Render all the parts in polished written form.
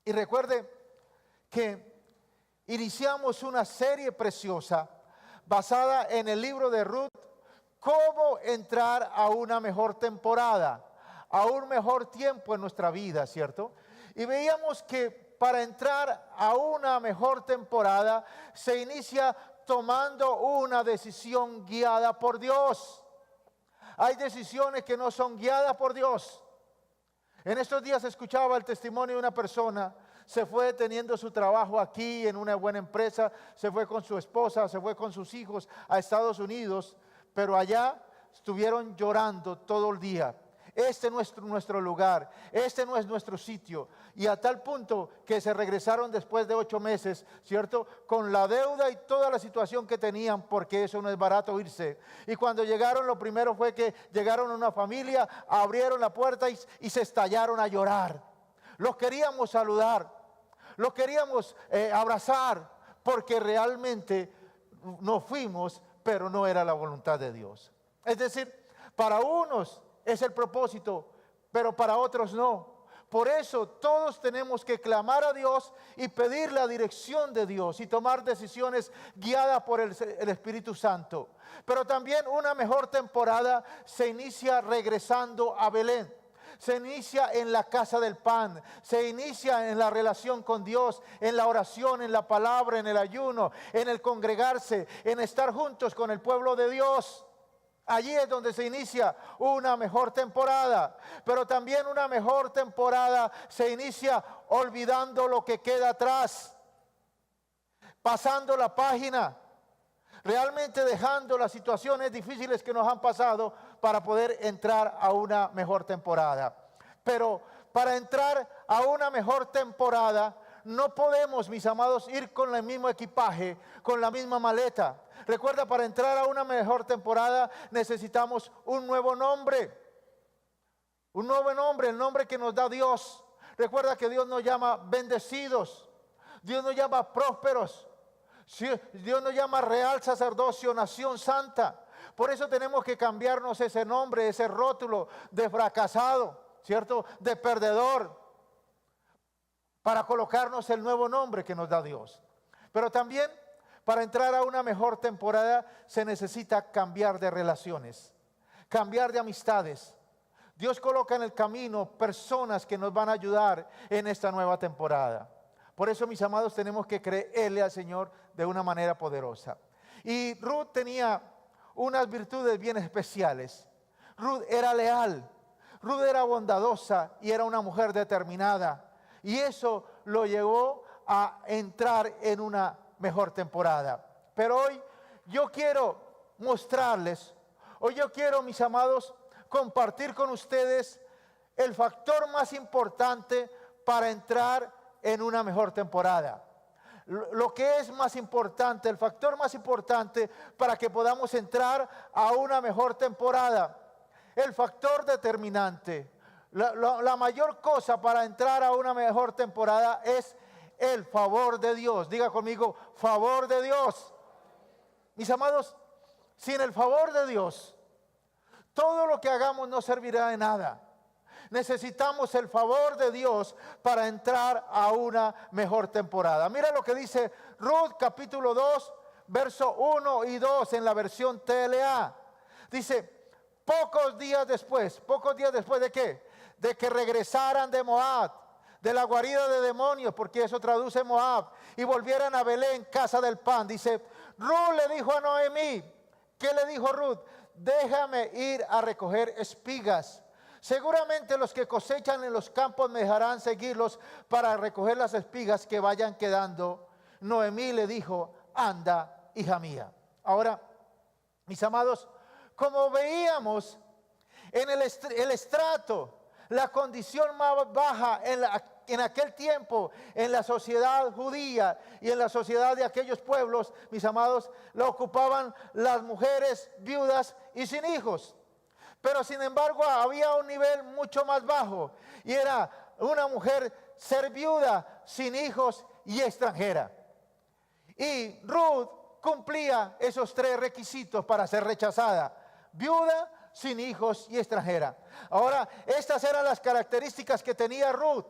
Y recuerde que iniciamos una serie preciosa basada en el libro de Ruth, cómo entrar a una mejor temporada, a un mejor tiempo en nuestra vida, ¿cierto? Y veíamos que para entrar a una mejor temporada se inicia tomando una decisión guiada por Dios. Hay decisiones que no son guiadas por Dios. En estos días escuchaba el testimonio de una persona. Se fue teniendo su trabajo aquí en una buena empresa, se fue con su esposa, se fue con sus hijos a Estados Unidos, pero allá estuvieron llorando todo el día. Este no es nuestro lugar, este no es nuestro sitio. Y a tal punto que se regresaron después de 8 meses, ¿cierto? Con la deuda y toda la situación que tenían, porque eso no es barato irse. Y cuando llegaron, lo primero fue que llegaron a una familia, abrieron la puerta y se estallaron a llorar. Los queríamos saludar, los queríamos abrazar, porque realmente nos fuimos, pero no era la voluntad de Dios. Es decir, para unos es el propósito, pero para otros no. Por eso todos tenemos que clamar a Dios y pedir la dirección de Dios y tomar decisiones guiadas por el Espíritu Santo. Pero también una mejor temporada se inicia regresando a Belén. Se inicia en la casa del pan, se inicia en la relación con Dios, en la oración, en la palabra, en el ayuno, en el congregarse, en estar juntos con el pueblo de Dios. Allí es donde se inicia una mejor temporada. Pero también una mejor temporada se inicia olvidando lo que queda atrás, pasando la página, realmente dejando las situaciones difíciles que nos han pasado para poder entrar a una mejor temporada. Pero para entrar a una mejor temporada no podemos, mis amados, ir con el mismo equipaje, con la misma maleta. Recuerda, para entrar a una mejor temporada necesitamos un nuevo nombre. Un nuevo nombre, el nombre que nos da Dios. Recuerda que Dios nos llama bendecidos. Dios nos llama prósperos. Dios nos llama real sacerdocio, nación santa. Por eso tenemos que cambiarnos ese nombre, ese rótulo de fracasado, ¿cierto? De perdedor, para colocarnos el nuevo nombre que nos da Dios. Pero también para entrar a una mejor temporada se necesita cambiar de relaciones, cambiar de amistades. Dios coloca en el camino personas que nos van a ayudar en esta nueva temporada. Por eso, mis amados, tenemos que creerle al Señor de una manera poderosa. Y Ruth tenía unas virtudes bien especiales. Ruth era leal, Ruth era bondadosa y era una mujer determinada. Y eso lo llevó a entrar en una mejor temporada. Pero hoy yo quiero mostrarles, hoy yo quiero, mis amados, compartir con ustedes el factor más importante para entrar en una mejor temporada. Lo que es más importante, el factor más importante para que podamos entrar a una mejor temporada. El factor determinante, la mayor cosa para entrar a una mejor temporada es el favor de Dios. Diga conmigo, favor de Dios. Mis amados, sin el favor de Dios, todo lo que hagamos no servirá de nada. Necesitamos el favor de Dios para entrar a una mejor temporada. Mira lo que dice Ruth capítulo 2, verso 1 y 2 en la versión TLA. Dice, pocos días después ¿de qué? De que regresaran de Moab, de la guarida de demonios, porque eso traduce Moab, y volvieran a Belén, casa del pan. Dice, Ruth le dijo a Noemí, ¿qué le dijo Ruth? Déjame ir a recoger espigas. Seguramente los que cosechan en los campos me dejarán seguirlos para recoger las espigas que vayan quedando. Noemí le dijo, anda, hija mía. Ahora, mis amados, como veíamos en el estrato, la condición más baja en aquel tiempo, en la sociedad judía y en la sociedad de aquellos pueblos, mis amados, la ocupaban las mujeres viudas y sin hijos. Pero sin embargo había un nivel mucho más bajo, y era una mujer ser viuda, sin hijos y extranjera. Y Ruth cumplía esos 3 requisitos para ser rechazada: viuda, sin hijos y extranjera. Ahora, estas eran las características que tenía Ruth.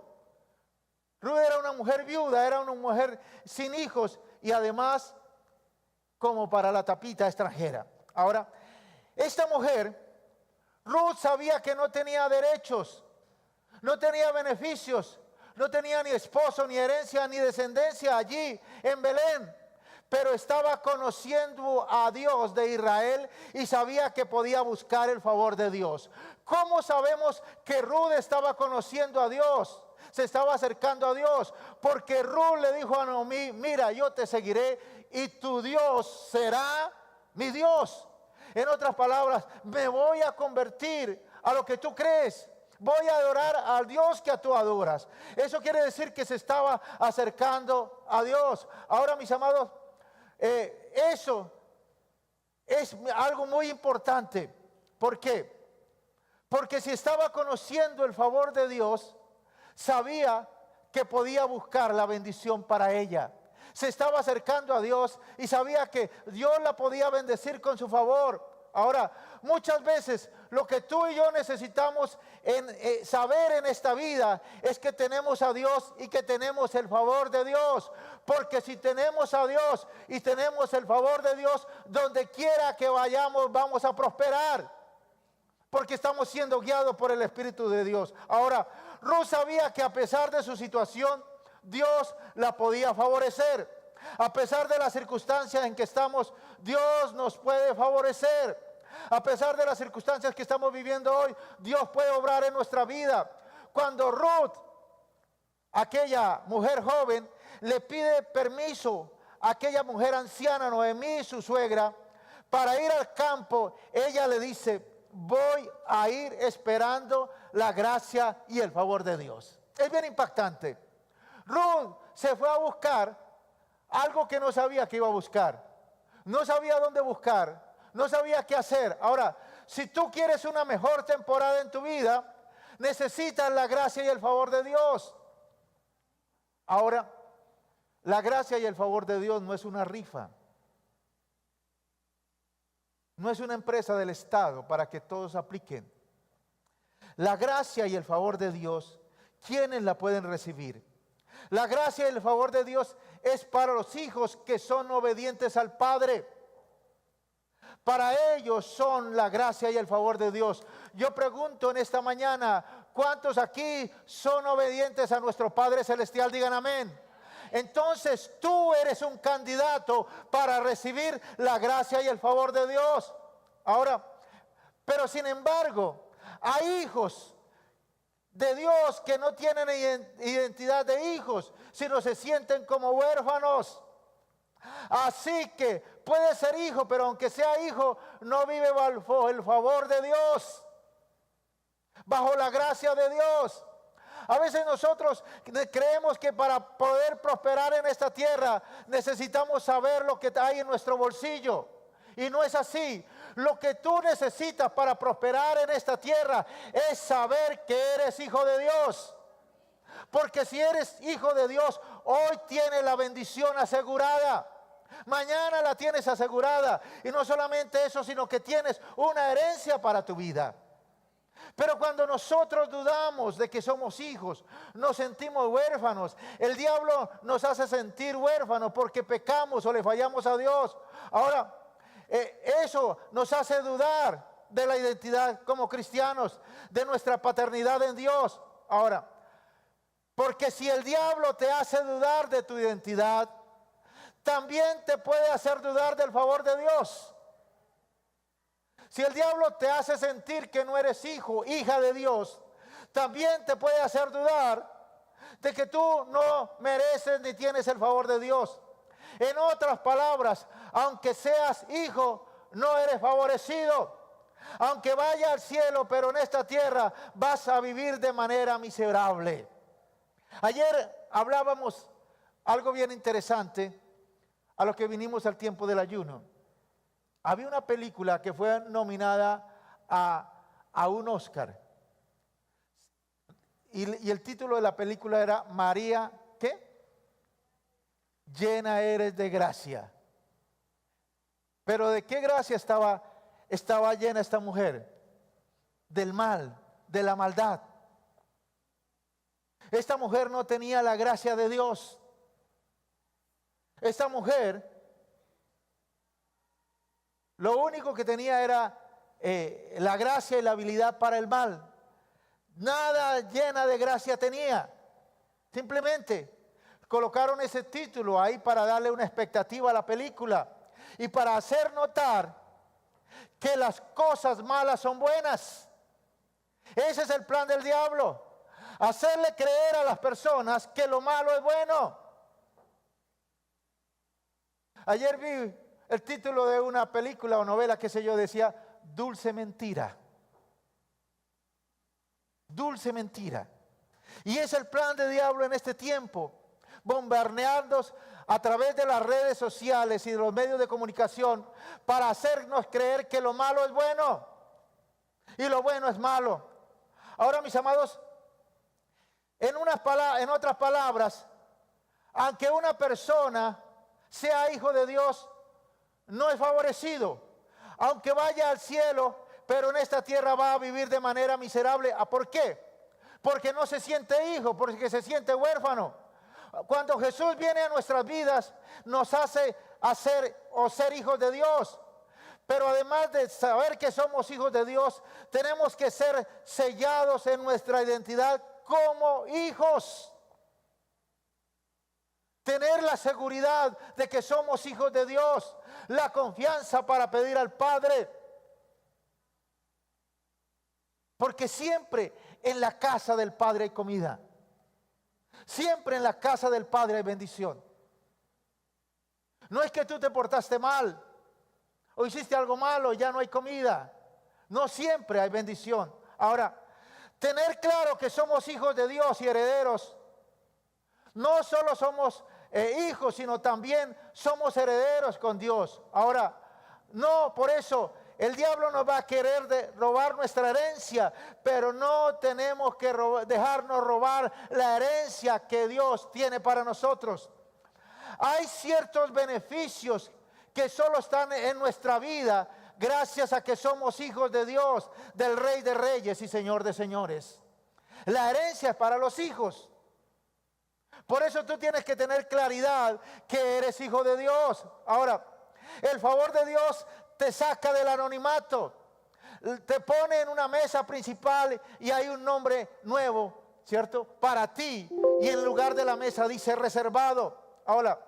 Ruth era una mujer viuda, era una mujer sin hijos y además como para la tapita extranjera. Ahora, esta mujer, Ruth, sabía que no tenía derechos, no tenía beneficios, no tenía ni esposo, ni herencia, ni descendencia allí en Belén. Pero estaba conociendo a Dios de Israel y sabía que podía buscar el favor de Dios. ¿Cómo sabemos que Ruth estaba conociendo a Dios? Se estaba acercando a Dios. Porque Ruth le dijo a Noemí, mira, yo te seguiré y tu Dios será mi Dios. En otras palabras, me voy a convertir a lo que tú crees. Voy a adorar al Dios que tú adoras. Eso quiere decir que se estaba acercando a Dios. Ahora, mis amados, eso es algo muy importante. ¿Por qué? Porque si estaba conociendo el favor de Dios, sabía que podía buscar la bendición para ella. Se estaba acercando a Dios y sabía que Dios la podía bendecir con su favor. Ahora, muchas veces lo que tú y yo necesitamos saber en esta vida es que tenemos a Dios y que tenemos el favor de Dios. Porque si tenemos a Dios y tenemos el favor de Dios, donde quiera que vayamos vamos a prosperar. Porque estamos siendo guiados por el Espíritu de Dios. Ahora, Ruth sabía que a pesar de su situación, Dios la podía favorecer. A pesar de las circunstancias en que estamos, Dios nos puede favorecer. A pesar de las circunstancias que estamos viviendo hoy, Dios puede obrar en nuestra vida. Cuando Ruth, aquella mujer joven, le pide permiso a aquella mujer anciana, Noemí, su suegra, para ir al campo, ella le dice, voy a ir esperando la gracia y el favor de Dios. Es bien impactante. Ruth se fue a buscar algo que no sabía que iba a buscar. No sabía dónde buscar. No sabía qué hacer. Ahora, si tú quieres una mejor temporada en tu vida, necesitas la gracia y el favor de Dios. Ahora, la gracia y el favor de Dios no es una rifa. No es una empresa del Estado para que todos apliquen. La gracia y el favor de Dios, ¿quiénes la pueden recibir? La gracia y el favor de Dios es para los hijos que son obedientes al Padre. Para ellos son la gracia y el favor de Dios. Yo pregunto en esta mañana, ¿cuántos aquí son obedientes a nuestro Padre Celestial? Digan amén. Entonces tú eres un candidato para recibir la gracia y el favor de Dios. Ahora, pero sin embargo, hay hijos de Dios que no tienen identidad de hijos, sino se sienten como huérfanos. Así que puede ser hijo, pero aunque sea hijo, no vive bajo el favor de Dios, bajo la gracia de Dios. A veces nosotros creemos que para poder prosperar en esta tierra necesitamos saber lo que hay en nuestro bolsillo. Y no es así. Lo que tú necesitas para prosperar en esta tierra es saber que eres hijo de Dios. Porque si eres hijo de Dios, hoy tienes la bendición asegurada. Mañana la tienes asegurada. Y no solamente eso, sino que tienes una herencia para tu vida. Pero cuando nosotros dudamos de que somos hijos, nos sentimos huérfanos. El diablo nos hace sentir huérfanos porque pecamos o le fallamos a Dios. Ahora, eso nos hace dudar de la identidad como cristianos, de nuestra paternidad en Dios. Ahora, porque si el diablo te hace dudar de tu identidad, también te puede hacer dudar del favor de Dios. Si el diablo te hace sentir que no eres hijo, hija de Dios, también te puede hacer dudar de que tú no mereces ni tienes el favor de Dios. En otras palabras, aunque seas hijo, no eres favorecido. Aunque vaya al cielo, pero en esta tierra vas a vivir de manera miserable. Ayer hablábamos algo bien interesante a lo que vinimos al tiempo del ayuno. Había una película que fue nominada a un Oscar. Y el título de la película era María, ¿qué? Llena eres de gracia. Pero ¿de qué gracia estaba llena esta mujer? Del mal, de la maldad. Esta mujer no tenía la gracia de Dios. Esta mujer, lo único que tenía era la gracia y la habilidad para el mal. Nada llena de gracia tenía. Simplemente colocaron ese título ahí para darle una expectativa a la película y para hacer notar que las cosas malas son buenas. Ese es el plan del diablo. Hacerle creer a las personas que lo malo es bueno. Ayer vi el título de una película o novela, qué sé yo, decía Dulce Mentira. Dulce mentira. Y es el plan del diablo en este tiempo, bombardearnos a través de las redes sociales y de los medios de comunicación para hacernos creer que lo malo es bueno y lo bueno es malo. Ahora, mis amados, en otras palabras, aunque una persona sea hijo de Dios, no es favorecido. Aunque vaya al cielo, pero en esta tierra va a vivir de manera miserable. ¿Por qué? Porque no se siente hijo, porque se siente huérfano. Cuando Jesús viene a nuestras vidas, nos hace ser hijos de Dios. Pero además de saber que somos hijos de Dios, tenemos que ser sellados en nuestra identidad como hijos. Tener la seguridad de que somos hijos de Dios, la confianza para pedir al Padre. Porque siempre en la casa del Padre hay comida. Siempre en la casa del Padre hay bendición. No es que tú te portaste mal o hiciste algo malo, ya no hay comida. No, siempre hay bendición. Ahora, tener claro que somos hijos de Dios y herederos. No solo somos hijos, sino también somos herederos con Dios. Ahora, no, por eso el diablo nos va a querer robar nuestra herencia, pero no tenemos que dejarnos robar la herencia que Dios tiene para nosotros. Hay ciertos beneficios que solo están en nuestra vida gracias a que somos hijos de Dios, del Rey de Reyes y Señor de Señores. La herencia es para los hijos. Por eso tú tienes que tener claridad que eres hijo de Dios. Ahora, el favor de Dios te saca del anonimato, te pone en una mesa principal y hay un nombre nuevo, ¿cierto? Para ti, y en lugar de la mesa dice reservado. Ahora,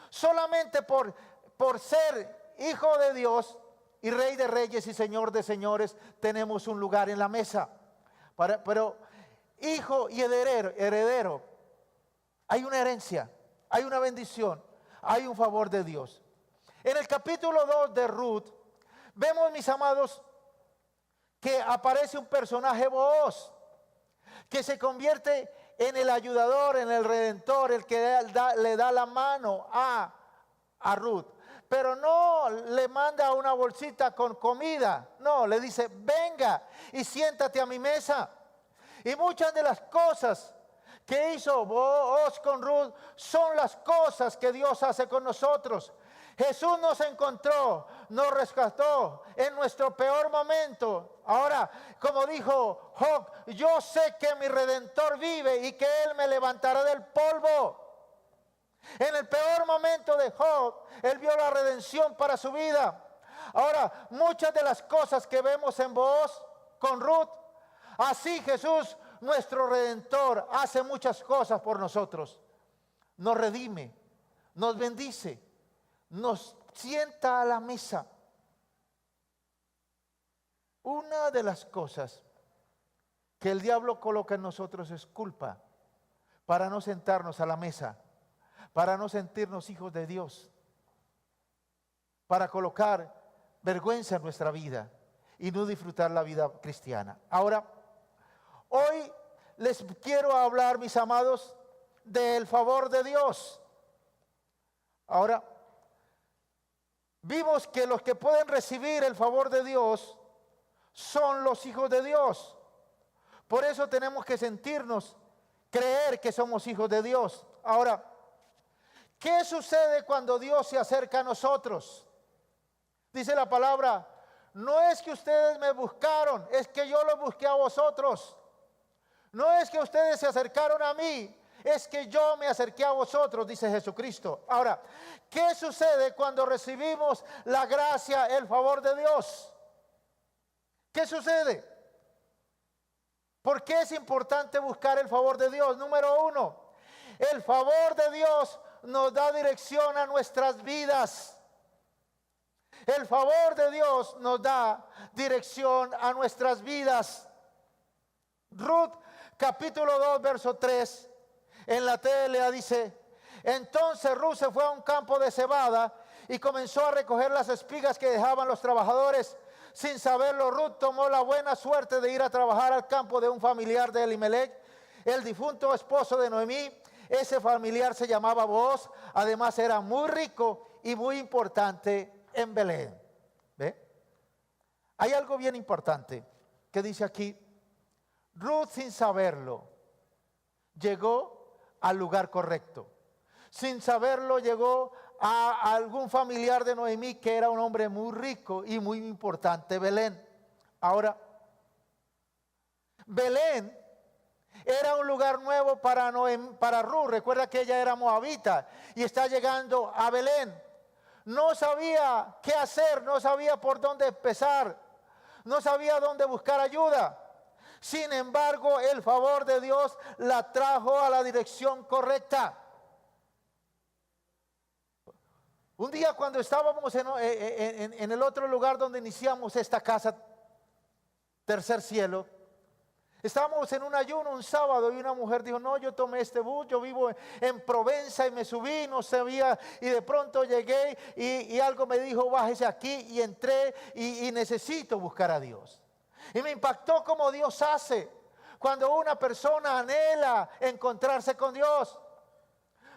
solamente por ser hijo de Dios y Rey de Reyes y Señor de Señores, tenemos un lugar en la mesa. Pero hijo y heredero, hay una herencia, hay una bendición, hay un favor de Dios. En el capítulo 2 de Ruth, vemos, mis amados, que aparece un personaje Booz, que se convierte en el ayudador, en el redentor, el que le da la mano a Ruth. Pero no le manda una bolsita con comida, no, le dice, venga y siéntate a mi mesa. Y muchas de las cosas que hizo Booz con Ruth son las cosas que Dios hace con nosotros. Jesús nos encontró, nos rescató en nuestro peor momento. Ahora, como dijo Job, yo sé que mi Redentor vive y que Él me levantará del polvo. En el peor momento de Job, Él vio la redención para su vida. Ahora, muchas de las cosas que vemos en Booz con Ruth, así Jesús, nuestro Redentor, hace muchas cosas por nosotros. Nos redime, nos bendice, nos sienta a la mesa. Una de las cosas que el diablo coloca en nosotros es culpa para no sentarnos a la mesa, para no sentirnos hijos de Dios, para colocar vergüenza en nuestra vida y no disfrutar la vida cristiana. Ahora, hoy les quiero hablar, mis amados, del favor de Dios. Ahora, vimos que los que pueden recibir el favor de Dios son los hijos de Dios. Por eso tenemos que creer que somos hijos de Dios. Ahora, ¿qué sucede cuando Dios se acerca a nosotros? Dice la palabra, no es que ustedes me buscaron, es que yo los busqué a vosotros. No es que ustedes se acercaron a mí, es que yo me acerqué a vosotros, dice Jesucristo. Ahora, ¿qué sucede cuando recibimos la gracia, el favor de Dios? ¿Qué sucede? ¿Por qué es importante buscar el favor de Dios? Número uno, el favor de Dios nos da dirección a nuestras vidas. El favor de Dios nos da dirección a nuestras vidas. Ruth capítulo 2 verso 3 en la TLA dice: entonces Ruth se fue a un campo de cebada y comenzó a recoger las espigas que dejaban los trabajadores. Sin saberlo, Ruth tomó la buena suerte de ir a trabajar al campo de un familiar de Elimelech, el difunto esposo de Noemí. Ese familiar se llamaba Booz. Además era muy rico y muy importante en Belén. ¿Ve? Hay algo bien importante que dice aquí. Ruth, sin saberlo, llegó al lugar correcto. Sin saberlo, llegó a algún familiar de Noemí que era un hombre muy rico y muy importante, Belén. Ahora, Belén era un lugar nuevo para Ruth. Recuerda que ella era moabita y está llegando a Belén. No sabía qué hacer, no sabía por dónde empezar, no sabía dónde buscar ayuda. Sin embargo, el favor de Dios la trajo a la dirección correcta. Un día cuando estábamos en el otro lugar donde iniciamos esta casa, Tercer Cielo, estábamos en un ayuno un sábado y una mujer dijo: no, yo tomé este bus, yo vivo en Provenza y me subí, no sabía, y de pronto llegué y algo me dijo: bájese aquí, y entré y necesito buscar a Dios. Y me impactó cómo Dios hace cuando una persona anhela encontrarse con Dios.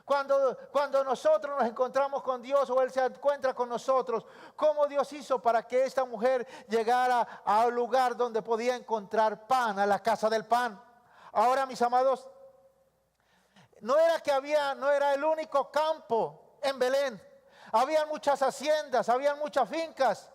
Cuando nosotros nos encontramos con Dios o Él se encuentra con nosotros, cómo Dios hizo para que esta mujer llegara a un lugar donde podía encontrar pan, a la casa del pan. Ahora, mis amados, no era el único campo en Belén. Habían muchas haciendas, habían muchas fincas.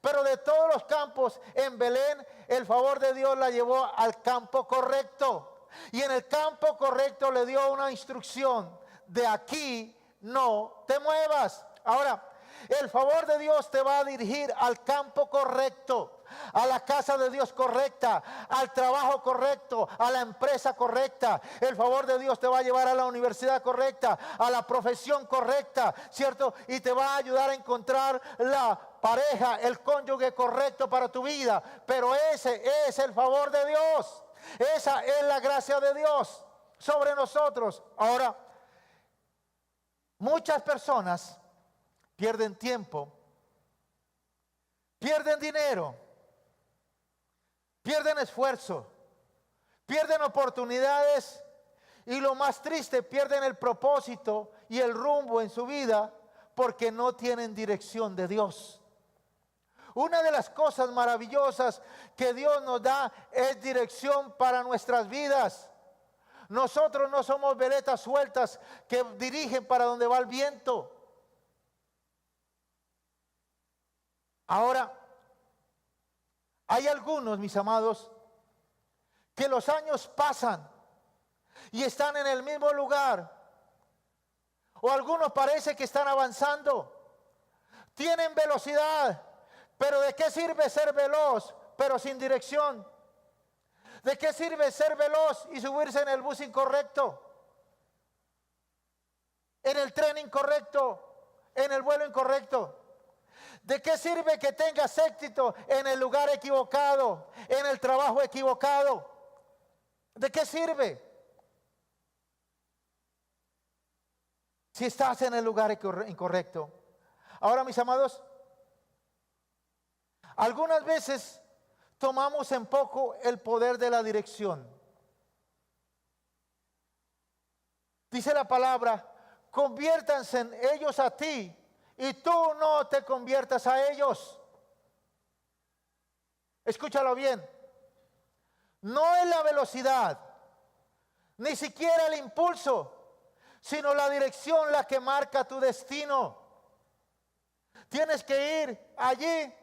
Pero de todos los campos en Belén, el favor de Dios la llevó al campo correcto. Y en el campo correcto le dio una instrucción: de aquí no te muevas. Ahora, el favor de Dios te va a dirigir al campo correcto, a la casa de Dios correcta, al trabajo correcto, a la empresa correcta. El favor de Dios te va a llevar a la universidad correcta, a la profesión correcta, ¿cierto? Y te va a ayudar a encontrar la pareja, el cónyuge correcto para tu vida. Pero ese es el favor de Dios. Esa es la gracia de Dios sobre nosotros. Ahora, muchas personas pierden tiempo, pierden dinero, pierden esfuerzo, pierden oportunidades y, lo más triste, pierden el propósito y el rumbo en su vida porque no tienen dirección de Dios. Una de las cosas maravillosas que Dios nos da es dirección para nuestras vidas. Nosotros no somos veletas sueltas que dirigen para donde va el viento. Ahora, hay algunos, mis amados, que los años pasan y están en el mismo lugar. O algunos parece que están avanzando. Tienen velocidad, pero ¿de qué sirve ser veloz, pero sin dirección? ¿De qué sirve ser veloz y subirse en el bus incorrecto, en el tren incorrecto, en el vuelo incorrecto? ¿De qué sirve que tengas éxito en el lugar equivocado, en el trabajo equivocado? ¿De qué sirve si estás en el lugar incorrecto? Ahora, mis amados, algunas veces tomamos en poco el poder de la dirección. Dice la palabra: conviértanse en ellos a ti y tú no te conviertas a ellos. Escúchalo bien. No es la velocidad, ni siquiera el impulso, sino la dirección la que marca tu destino. Tienes que ir allí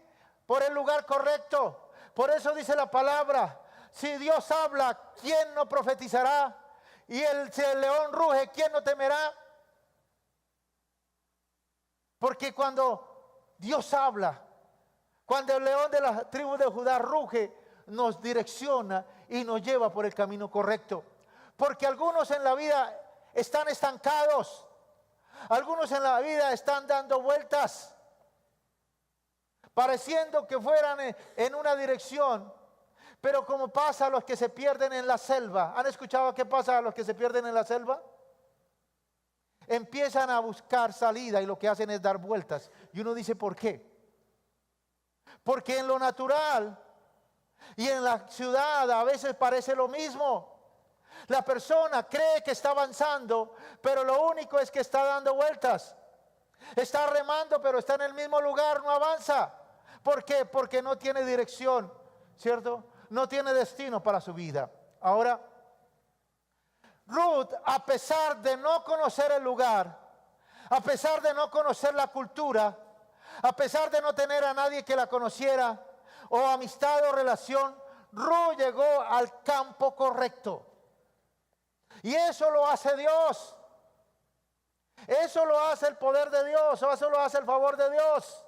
por el lugar correcto. Por eso dice la palabra: si Dios habla, ¿quién no profetizará? Y si el león ruge, ¿quién no temerá? Porque cuando Dios habla, cuando el león de la tribu de Judá ruge, nos direcciona y nos lleva por el camino correcto. Porque algunos en la vida están estancados. Algunos en la vida están dando vueltas, pareciendo que fueran en una dirección. Pero como pasa a los que se pierden en la selva. ¿Han escuchado qué pasa a los que se pierden en la selva? Empiezan a buscar salida y lo que hacen es dar vueltas. Y uno dice, ¿por qué? Porque en lo natural y en la ciudad a veces parece lo mismo. La persona cree que está avanzando, pero lo único es que está dando vueltas. Está remando, pero está en el mismo lugar, no avanza. ¿Por qué? Porque no tiene dirección, ¿cierto? No tiene destino para su vida. Ahora, Ruth, a pesar de no conocer el lugar, a pesar de no conocer la cultura, a pesar de no tener a nadie que la conociera, o amistad o relación, Ruth llegó al campo correcto. Y eso lo hace Dios. Eso lo hace el poder de Dios, o eso lo hace el favor de Dios.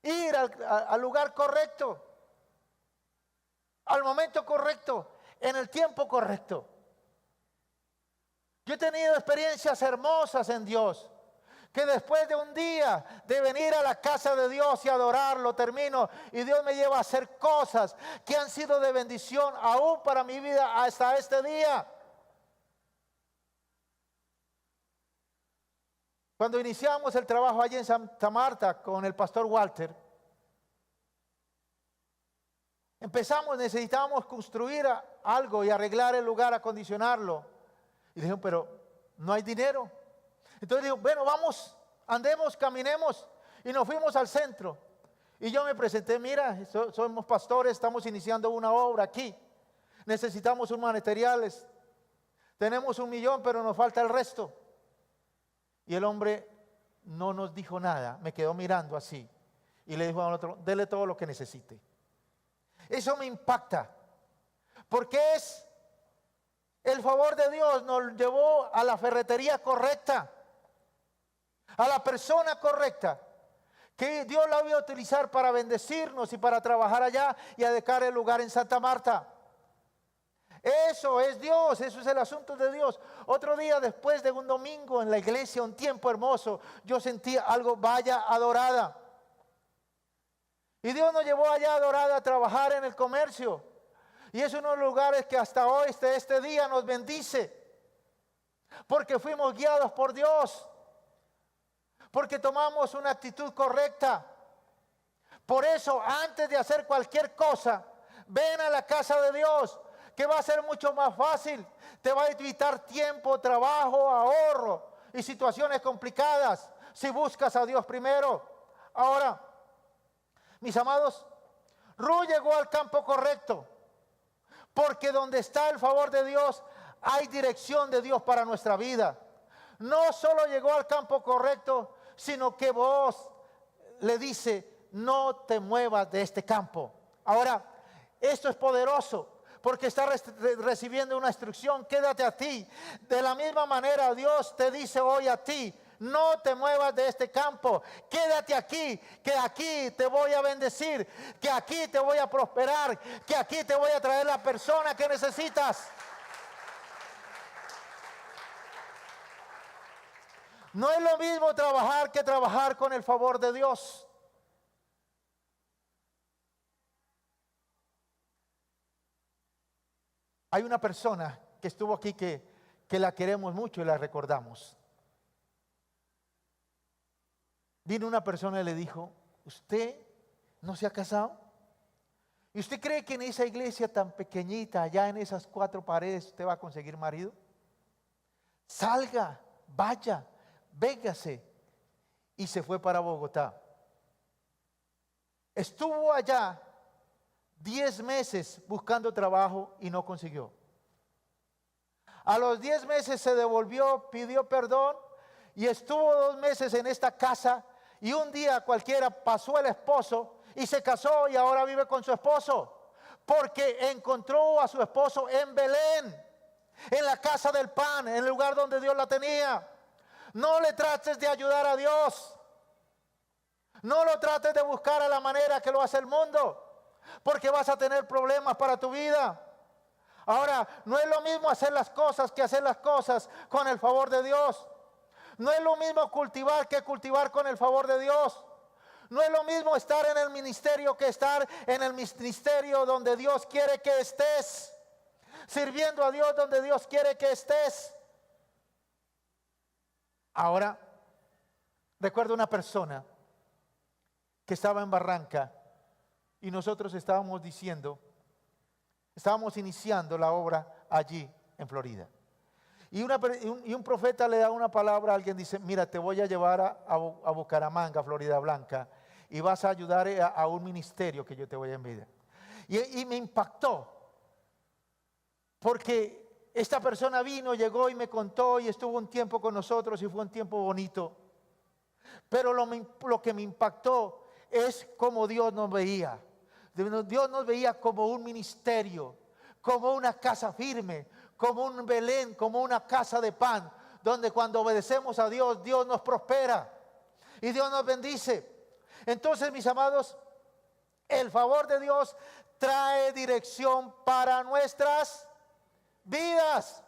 Ir al lugar correcto, al momento correcto, en el tiempo correcto. Yo he tenido experiencias hermosas en Dios, que después de un día de venir a la casa de Dios y adorarlo, termino y Dios me lleva a hacer cosas que han sido de bendición aún para mi vida hasta este día. Cuando iniciamos el trabajo allí en Santa Marta con el pastor Walter, necesitábamos construir algo y arreglar el lugar, acondicionarlo. Y dijeron, pero no hay dinero. Entonces dijo, bueno, vamos, andemos, caminemos. Y nos fuimos al centro. Y yo me presenté, mira, somos pastores, estamos iniciando una obra aquí. Necesitamos unos materiales. Tenemos 1 millón, pero nos falta el resto. Y el hombre no nos dijo nada, me quedó mirando así. Y le dijo al otro, dele todo lo que necesite. Eso me impacta, porque es el favor de Dios, nos llevó a la ferretería correcta, a la persona correcta, que Dios la iba a utilizar para bendecirnos y para trabajar allá y adecuar el lugar en Santa Marta. Eso es Dios, eso es el asunto de Dios. Otro día, después de un domingo en la iglesia, un tiempo hermoso, yo sentí algo, vaya adorada. Y Dios nos llevó allá adorada a trabajar en el comercio. Y es uno de los lugares que hasta hoy, este día, nos bendice. Porque fuimos guiados por Dios. Porque tomamos una actitud correcta. Por eso, antes de hacer cualquier cosa, ven a la casa de Dios, que va a ser mucho más fácil. Te va a evitar tiempo, trabajo, ahorro y situaciones complicadas si buscas a Dios primero. Ahora, mis amados, Ruth llegó al campo correcto, porque donde está el favor de Dios, hay dirección de Dios para nuestra vida. No solo llegó al campo correcto, sino que vos le dice, no te muevas de este campo. Ahora, esto es poderoso, porque está recibiendo una instrucción, quédate a ti. De la misma manera, Dios te dice hoy a ti, no te muevas de este campo, quédate aquí, que aquí te voy a bendecir, que aquí te voy a prosperar, que aquí te voy a traer la persona que necesitas. No es lo mismo trabajar que trabajar con el favor de Dios. Hay una persona que estuvo aquí que la queremos mucho y la recordamos. Vino una persona y le dijo, ¿usted no se ha casado? ¿Y usted cree que en esa iglesia tan pequeñita, allá en esas 4 paredes, usted va a conseguir marido? Salga, vaya, véngase. Y se fue para Bogotá. Estuvo allá 10 meses buscando trabajo y no consiguió. A los 10 meses se devolvió, pidió perdón y estuvo 2 meses en esta casa. Y un día cualquiera pasó el esposo y se casó y ahora vive con su esposo. porque encontró a su esposo en Belén, en la casa del pan, en el lugar donde Dios la tenía. No le trates de ayudar a Dios. No lo trates de buscar a la manera que lo hace el mundo, porque vas a tener problemas para tu vida. Ahora, no es lo mismo hacer las cosas que hacer las cosas con el favor de Dios. No es lo mismo cultivar que cultivar con el favor de Dios. No es lo mismo estar en el ministerio que estar en el ministerio donde Dios quiere que estés. Sirviendo a Dios donde Dios quiere que estés. Ahora, recuerdo una persona que estaba en Barranca y nosotros estábamos iniciando la obra allí en Florida. Y un profeta le da una palabra a alguien, dice, mira, te voy a llevar a Bucaramanga, Florida Blanca, y vas a ayudar a un ministerio que yo te voy a enviar. Y me impactó, porque esta persona llegó y me contó y estuvo un tiempo con nosotros y fue un tiempo bonito. Pero lo que me impactó es cómo Dios nos veía. Dios nos veía como un ministerio, como una casa firme, como un Belén, como una casa de pan, donde cuando obedecemos a Dios, Dios nos prospera y Dios nos bendice. Entonces, mis amados, el favor de Dios trae dirección para nuestras vidas.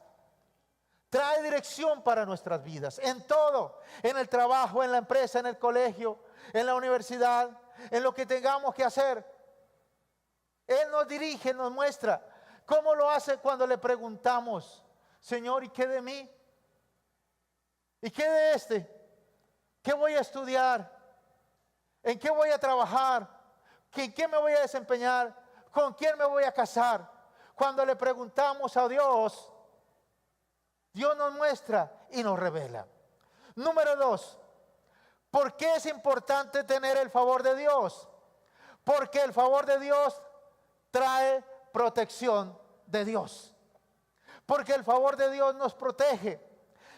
Trae dirección para nuestras vidas, en todo, en el trabajo, en la empresa, en el colegio, en la universidad, en lo que tengamos que hacer. Él nos dirige, nos muestra. ¿Cómo lo hace cuando le preguntamos, Señor, ¿y qué de mí? ¿Y qué de este? ¿Qué voy a estudiar? ¿En qué voy a trabajar? ¿En qué me voy a desempeñar? ¿Con quién me voy a casar? Cuando le preguntamos a Dios, Dios nos muestra y nos revela. Número 2, ¿por qué es importante tener el favor de Dios? Porque el favor de Dios trae protección de Dios. Porque el favor de Dios nos protege.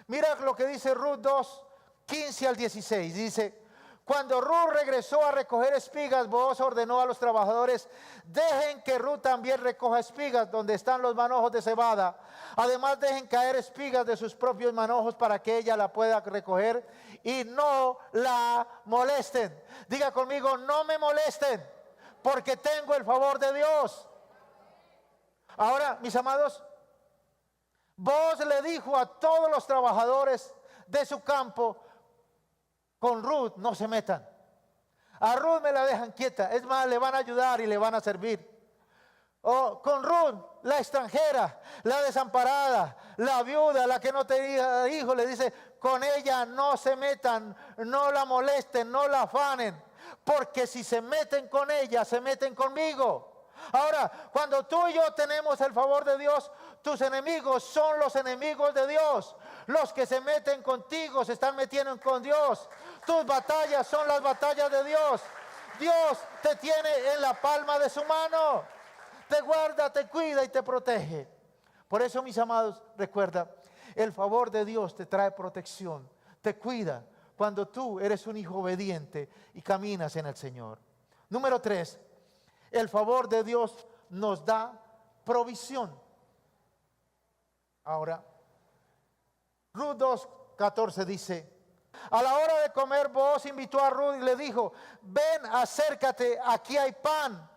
Mira lo que dice Ruth 2, 15 al 16. Dice, cuando Ruth regresó a recoger espigas, Booz ordenó a los trabajadores, dejen que Ruth también recoja espigas donde están los manojos de cebada. Además, dejen caer espigas de sus propios manojos para que ella la pueda recoger y no la molesten. Diga conmigo, no me molesten, porque tengo el favor de Dios. Ahora, mis amados, Booz le dijo a todos los trabajadores de su campo, con Ruth no se metan. A Ruth me la dejan quieta. Es más, le van a ayudar y le van a servir. Con Ruth, la extranjera, la desamparada, la viuda, la que no tenía hijo, le dice, con ella no se metan, no la molesten, no la afanen, porque si se meten con ella, se meten conmigo. Ahora, cuando tú y yo tenemos el favor de Dios, tus enemigos son los enemigos de Dios. Los que se meten contigo se están metiendo con Dios. Tus batallas son las batallas de Dios. Dios te tiene en la palma de su mano. Te guarda, te cuida y te protege. Por eso, mis amados, recuerda, el favor de Dios te trae protección, te cuida cuando tú eres un hijo obediente y caminas en el Señor. Número 3. El favor de Dios nos da provisión. Ahora, Ruth 2:14 dice, a la hora de comer, Booz invitó a Ruth y le dijo, ven, acércate, aquí hay pan,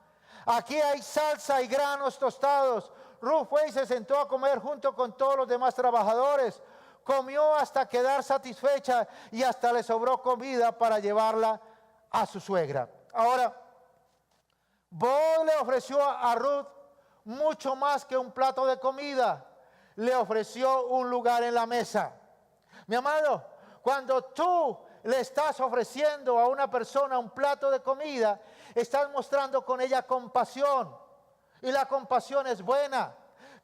aquí hay salsa y granos tostados. Ruth fue y se sentó a comer junto con todos los demás trabajadores. Comió hasta quedar satisfecha y hasta le sobró comida para llevarla a su suegra. Ahora, Booz le ofreció a Ruth mucho más que un plato de comida. Le ofreció un lugar en la mesa. Mi amado, cuando tú le estás ofreciendo a una persona un plato de comida, estás mostrando con ella compasión. Y la compasión es buena.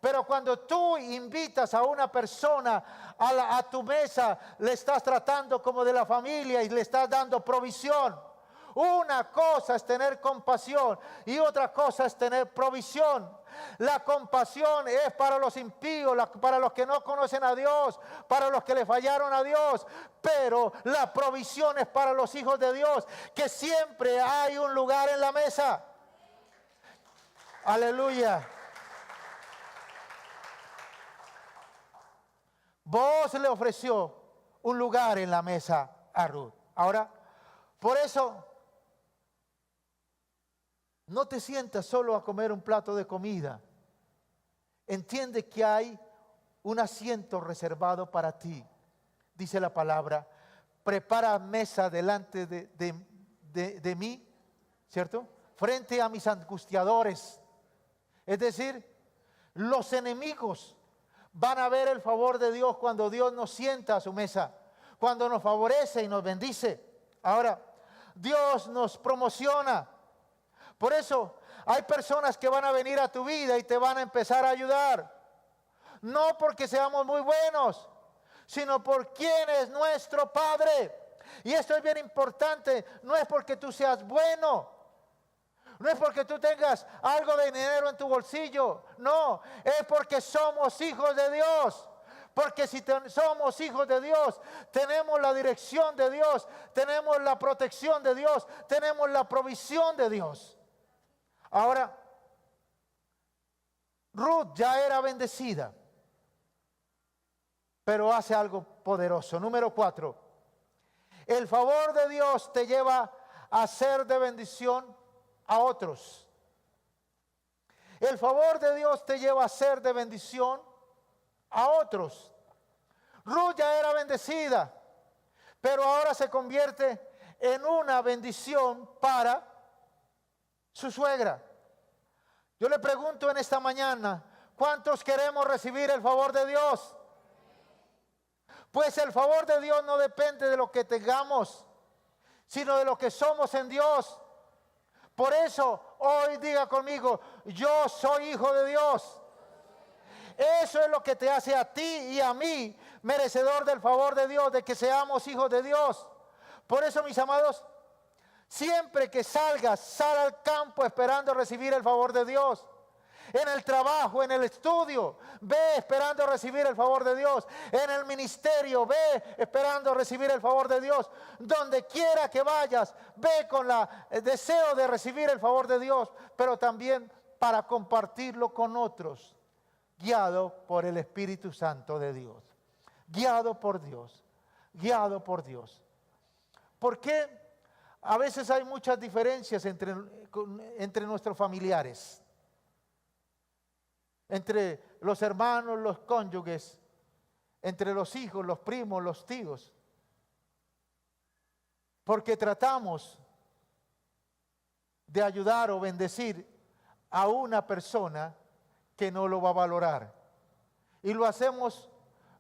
Pero cuando tú invitas a una persona a tu mesa, le estás tratando como de la familia y le estás dando provisión. Una cosa es tener compasión y otra cosa es tener provisión. La compasión es para los impíos, para los que no conocen a Dios, para los que le fallaron a Dios. Pero la provisión es para los hijos de Dios, que siempre hay un lugar en la mesa. Aleluya. Boaz le ofreció un lugar en la mesa a Ruth. Ahora, por eso, no te sientas solo a comer un plato de comida. Entiende que hay un asiento reservado para ti. Dice la palabra, prepara mesa delante de mí, ¿cierto? Frente a mis angustiadores. Es decir, los enemigos van a ver el favor de Dios cuando Dios nos sienta a su mesa, cuando nos favorece y nos bendice. Ahora, Dios nos promociona. Por eso hay personas que van a venir a tu vida y te van a empezar a ayudar. No porque seamos muy buenos, sino por quien es nuestro Padre. Y esto es bien importante. No es porque tú seas bueno, no es porque tú tengas algo de dinero en tu bolsillo. No, es porque somos hijos de Dios. Porque si somos hijos de Dios, tenemos la dirección de Dios, tenemos la protección de Dios, tenemos la provisión de Dios. Ahora, Ruth ya era bendecida, pero hace algo poderoso. Número 4, el favor de Dios te lleva a ser de bendición a otros. El favor de Dios te lleva a ser de bendición a otros. Ruth ya era bendecida, pero ahora se convierte en una bendición para su suegra. Yo le pregunto en esta mañana, ¿cuántos queremos recibir el favor de Dios? Pues el favor de Dios no depende de lo que tengamos, sino de lo que somos en Dios. Por eso hoy diga conmigo, yo soy hijo de Dios. Eso es lo que te hace a ti y a mí merecedor del favor de Dios, de que seamos hijos de Dios. Por eso, mis amados, siempre que salgas, sal al campo esperando recibir el favor de Dios. En el trabajo, en el estudio, ve esperando recibir el favor de Dios. En el ministerio, ve esperando recibir el favor de Dios. Donde quiera que vayas, ve con el deseo de recibir el favor de Dios, pero también para compartirlo con otros, guiado por el Espíritu Santo de Dios. Guiado por Dios, guiado por Dios. ¿Por qué a veces hay muchas diferencias entre nuestros familiares? Entre los hermanos, los cónyuges, entre los hijos, los primos, los tíos. Porque tratamos de ayudar o bendecir a una persona que no lo va a valorar. Y lo hacemos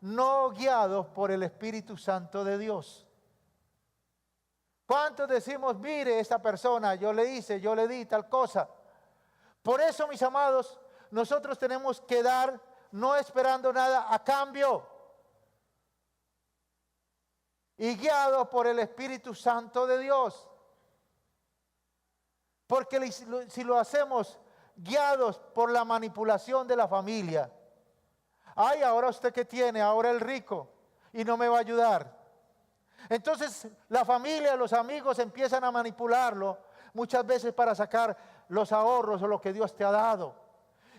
no guiados por el Espíritu Santo de Dios. ¿Cuántos decimos, mire, esta persona, yo le hice, yo le di tal cosa? Por eso, mis amados, nosotros tenemos que dar, no esperando nada a cambio. Y guiados por el Espíritu Santo de Dios. Porque si lo hacemos guiados por la manipulación de la familia, ay, ahora usted que tiene, ahora el rico, y no me va a ayudar. Entonces la familia, los amigos empiezan a manipularlo, muchas veces para sacar los ahorros o lo que Dios te ha dado.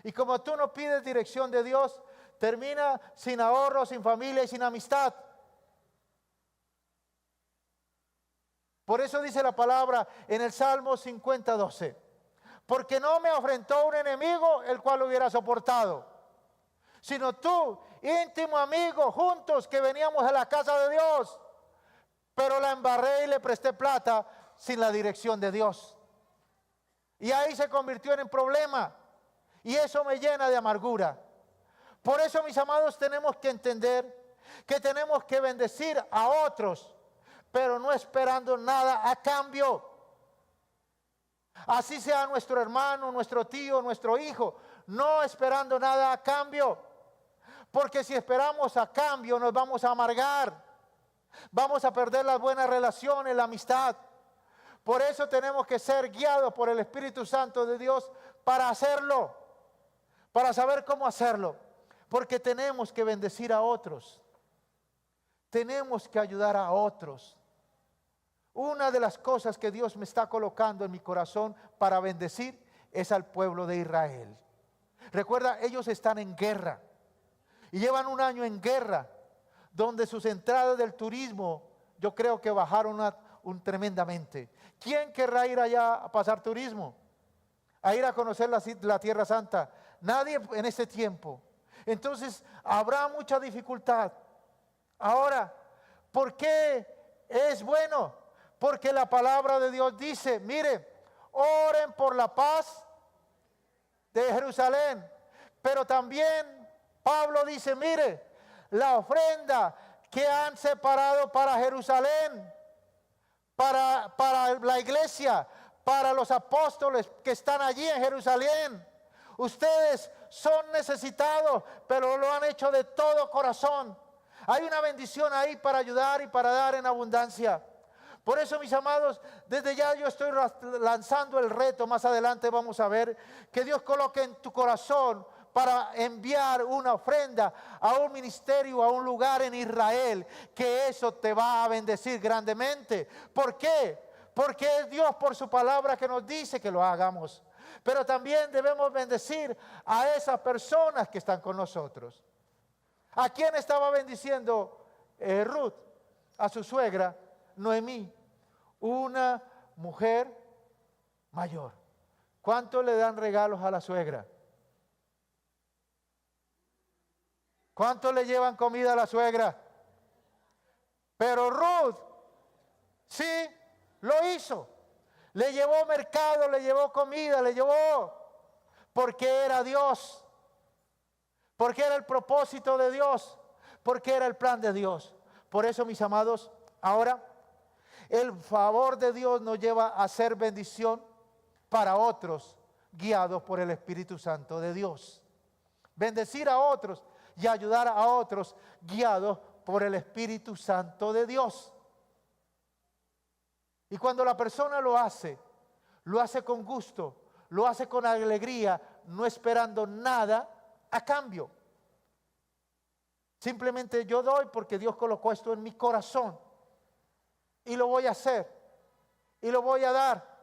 Y como tú no pides dirección de Dios, termina sin ahorro, sin familia y sin amistad. Por eso dice la palabra en el Salmo 50:12. Porque no me afrentó un enemigo el cual hubiera soportado, sino tú, íntimo amigo, juntos que veníamos a la casa de Dios, pero la embarré y le presté plata sin la dirección de Dios. Y ahí se convirtió en un problema. Y eso me llena de amargura. Por eso, mis amados, tenemos que entender que tenemos que bendecir a otros, pero no esperando nada a cambio. Así sea nuestro hermano, nuestro tío, nuestro hijo, no esperando nada a cambio. Porque si esperamos a cambio nos vamos a amargar. Vamos a perder las buenas relaciones, la amistad. Por eso tenemos que ser guiados por el Espíritu Santo de Dios para hacerlo. Para saber cómo hacerlo. Porque tenemos que bendecir a otros. Tenemos que ayudar a otros. Una de las cosas que Dios me está colocando en mi corazón para bendecir es al pueblo de Israel. Recuerda, ellos están en guerra y llevan un año en guerra, donde sus entradas del turismo yo creo que bajaron tremendamente. ¿Quién querrá ir allá a pasar turismo? A ir a conocer la Tierra Santa. Nadie en este tiempo. Entonces habrá mucha dificultad. Ahora, ¿por qué es bueno? Porque la palabra de Dios dice, mire, oren por la paz de Jerusalén. Pero también Pablo dice, mire, la ofrenda que han separado para Jerusalén, para la iglesia, para los apóstoles que están allí en Jerusalén. Ustedes son necesitados, pero lo han hecho de todo corazón. Hay una bendición ahí para ayudar y para dar en abundancia. Por eso, mis amados, desde ya yo estoy lanzando el reto. Más adelante vamos a ver que Dios coloque en tu corazón para enviar una ofrenda a un ministerio, a un lugar en Israel, que eso te va a bendecir grandemente. ¿Por qué? Porque es Dios por su palabra que nos dice que lo hagamos. Pero también debemos bendecir a esas personas que están con nosotros. ¿A quién estaba bendiciendo Ruth? A su suegra, Noemí, una mujer mayor. ¿Cuánto le dan regalos a la suegra? ¿Cuánto le llevan comida a la suegra? Pero Ruth, sí, lo hizo. Le llevó mercado, le llevó comida, le llevó, porque era Dios, porque era el propósito de Dios, porque era el plan de Dios. Por eso, mis amados, ahora el favor de Dios nos lleva a ser bendición para otros, guiados por el Espíritu Santo de Dios. Bendecir a otros y ayudar a otros, guiados por el Espíritu Santo de Dios. Y cuando la persona lo hace con gusto, lo hace con alegría, no esperando nada a cambio. Simplemente yo doy porque Dios colocó esto en mi corazón. Y lo voy a hacer. Y lo voy a dar.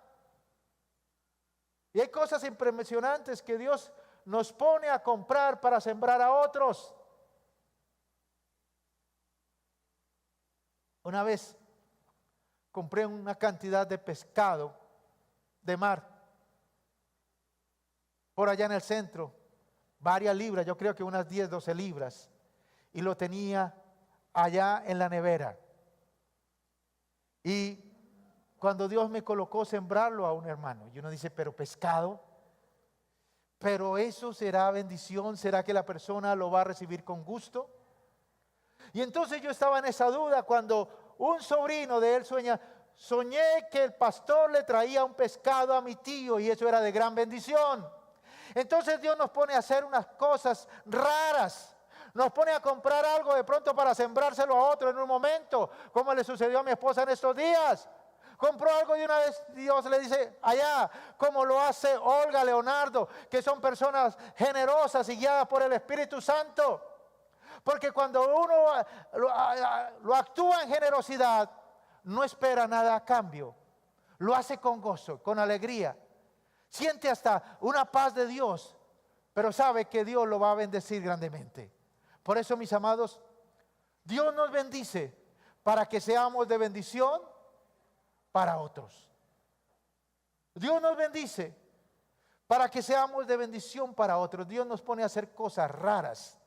Y hay cosas impresionantes que Dios nos pone a comprar para sembrar a otros. Una vez compré una cantidad de pescado de mar por allá en el centro, varias libras, yo creo que unas 10, 12 libras, y lo tenía allá en la nevera. Y cuando Dios me colocó sembrarlo a un hermano, y uno dice, pero pescado, pero eso será bendición, ¿será que la persona lo va a recibir con gusto? Y entonces yo estaba en esa duda cuando un sobrino de él soñé que el pastor le traía un pescado a mi tío y eso era de gran bendición. Entonces Dios nos pone a hacer unas cosas raras. Nos pone a comprar algo de pronto para sembrárselo a otro en un momento, como le sucedió a mi esposa en estos días. Compró algo y una vez Dios le dice allá, como lo hace Olga, Leonardo, que son personas generosas y guiadas por el Espíritu Santo. Porque cuando uno lo actúa en generosidad, no espera nada a cambio. Lo hace con gozo, con alegría. Siente hasta una paz de Dios, pero sabe que Dios lo va a bendecir grandemente. Por eso, mis amados, Dios nos bendice para que seamos de bendición para otros. Dios nos bendice para que seamos de bendición para otros. Dios nos pone a hacer cosas raras.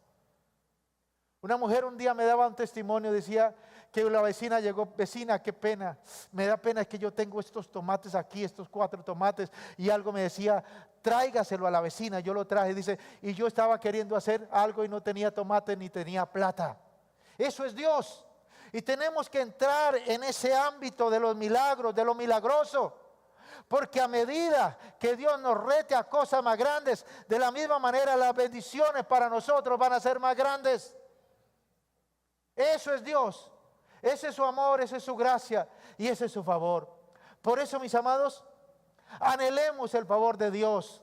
Una mujer un día me daba un testimonio, decía que la vecina llegó, vecina, qué pena, me da pena que yo tengo estos tomates aquí, estos 4 tomates, y algo me decía, tráigaselo a la vecina. Yo lo traje, dice, y yo estaba queriendo hacer algo y no tenía tomate ni tenía plata. Eso es Dios. Y tenemos que entrar en ese ámbito de los milagros, de lo milagroso. Porque a medida que Dios nos rete a cosas más grandes, de la misma manera las bendiciones para nosotros van a ser más grandes. Eso es Dios. Ese es su amor, esa es su gracia y ese es su favor. Por eso, mis amados, anhelemos el favor de Dios.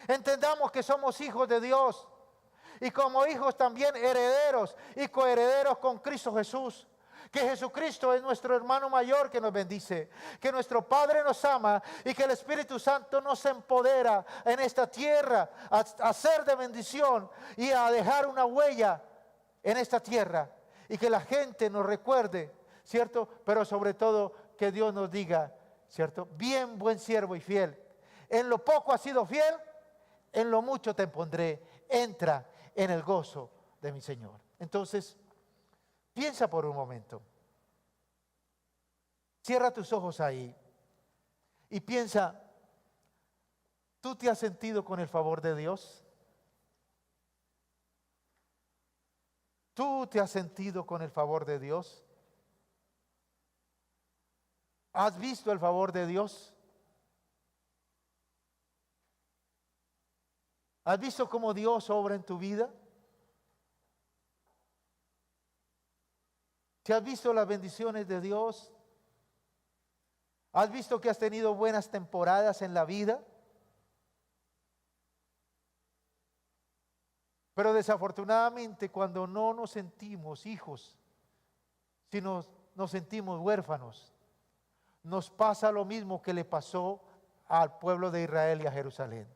Entendamos que somos hijos de Dios. Y como hijos también herederos y coherederos con Cristo Jesús. que Jesucristo es nuestro hermano mayor que nos bendice, que nuestro Padre nos ama y que el Espíritu Santo nos empodera en esta tierra a ser de bendición y a dejar una huella en esta tierra y que la gente nos recuerde, ¿cierto? Pero sobre todo que Dios nos diga, ¿cierto? Bien, buen siervo y fiel. En lo poco has sido fiel, en lo mucho te pondré. Entra en el gozo de mi Señor. Entonces, piensa por un momento. Cierra tus ojos ahí y piensa, ¿tú te has sentido con el favor de Dios? ¿Tú te has sentido con el favor de Dios? ¿Has visto el favor de Dios? ¿Has visto cómo Dios obra en tu vida? ¿Te has visto las bendiciones de Dios? ¿Has visto que has tenido buenas temporadas en la vida? Pero desafortunadamente cuando no nos sentimos hijos, sino nos sentimos huérfanos, nos pasa lo mismo que le pasó al pueblo de Israel y a Jerusalén.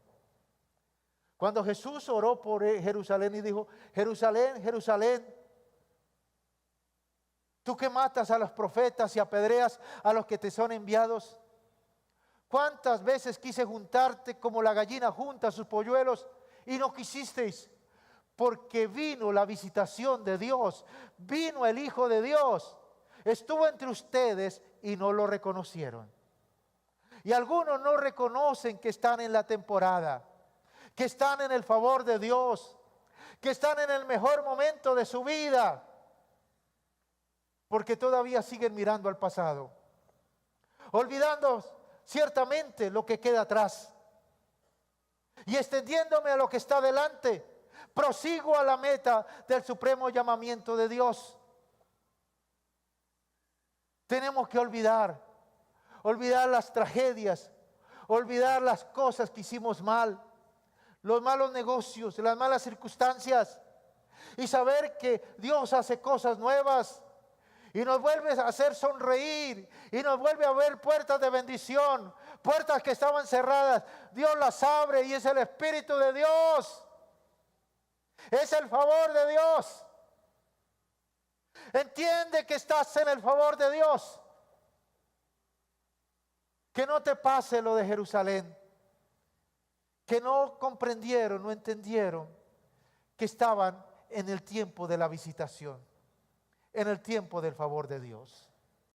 Cuando Jesús oró por Jerusalén y dijo, Jerusalén, Jerusalén, tú que matas a los profetas y apedreas a los que te son enviados, ¿cuántas veces quise juntarte como la gallina junta sus polluelos y no quisisteis? Porque vino la visitación de Dios, vino el Hijo de Dios, estuvo entre ustedes y no lo reconocieron. Y algunos no reconocen que están en la temporada, que están en el favor de Dios, que están en el mejor momento de su vida, porque todavía siguen mirando al pasado, olvidando ciertamente lo que queda atrás y extendiéndome a lo que está delante. Prosigo a la meta del supremo llamamiento de Dios. Tenemos que olvidar las tragedias, olvidar las cosas que hicimos mal, los malos negocios, las malas circunstancias, y saber que Dios hace cosas nuevas y nos vuelve a hacer sonreír y nos vuelve a ver puertas de bendición, puertas que estaban cerradas. Dios las abre y es el Espíritu de Dios. Es el favor de Dios. Entiende que estás en el favor de Dios. Que no te pase lo de Jerusalén. Que no comprendieron, no entendieron que estaban en el tiempo de la visitación, en el tiempo del favor de Dios.